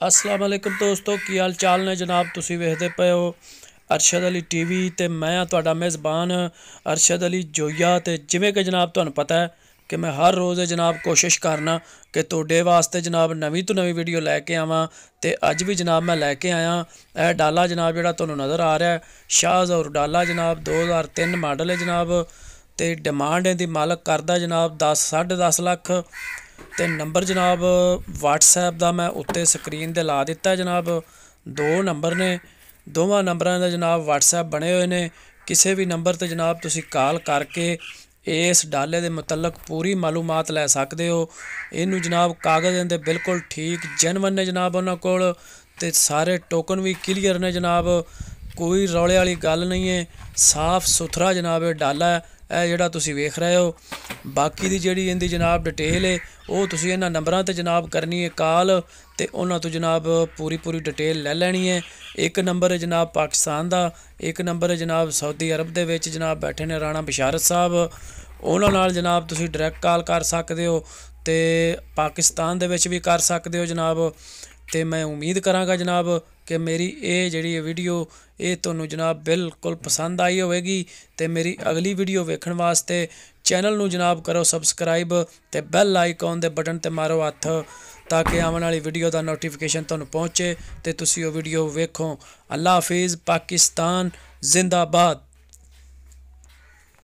अस्सलाम वालेकुम दोस्तों की हाल चाल ने जनाब। तुसी वेखदे पे हो अरशद अली टीवी ते मैं तुहाडा मेज़बान अरशद अली जोया। ते जिवें कि जनाब तुहानूं पता है कि मैं हर रोज़ जनाब कोशिश करना कि तुहाडे वास्ते जनाब नवीं तो नवीं वीडियो लैके आवां। ते अज भी जनाब मैं लैके आया यह डाला जनाब जिहड़ा तुहानूं नज़र आ रहा है शाहज़हूर डाला जनाब 2003 मॉडल है जनाब। ते डिमांड इहदी मालक करदा जनाब 10 10.5 लख। ते नंबर जनाब व्हाट्सएप का मैं उत्ते स्क्रीन ते ला दिता जनाब। दो नंबर ने दोवां नंबरां दे जनाब व्हाट्सएप बने हुए ने। किसी भी नंबर ते जनाब तुसी कॉल करके इस डाले दे मुतलक पूरी मालूमात लै सकदे हो। इनू जनाब कागज़ इहदे बिल्कुल ठीक जेनवन ने जनाब उन्हां कोल। ते सारे टोकन भी क्लीयर ने जनाब, कोई रौले वाली गल नहीं है। साफ सुथरा जनाब ये डाला है जिहड़ा तुसी वेख रहे हो। बाकी दी जिहड़ी इहदी जनाब डिटेल है वो तुसी इन्हां नंबरां ते जनाब करनी है कॉल ते उन्हां तो जनाब पूरी डिटेल ले लैनी है। एक नंबर है जनाब पाकिस्तान दा, एक नंबर है जनाब सऊदी अरब दे विच जनाब बैठे ने राणा बशारत साहब। उन्हां नाल जनाब तुसी डायरैक्ट कॉल कर सकदे हो ते पाकिस्तान दे विच भी कर सकदे हो जनाब। तो मैं उम्मीद कराँगा जनाब कि मेरी ये जिहड़ी वीडियो ये तुहानूं जनाब बिल्कुल पसंद आई होवेगी। तो मेरी अगली वीडियो वेखण वास्ते चैनल नूं जनाब करो सबसक्राइब ते बैल आइकॉन दे बटन ते मारो हत्थ ताकि आने वाली वीडियो का नोटिफिकेशन तुहानूं पहुँचे तो तुसी वो वीडियो वेखो। अल्लाह हाफिज़। पाकिस्तान जिंदाबाद।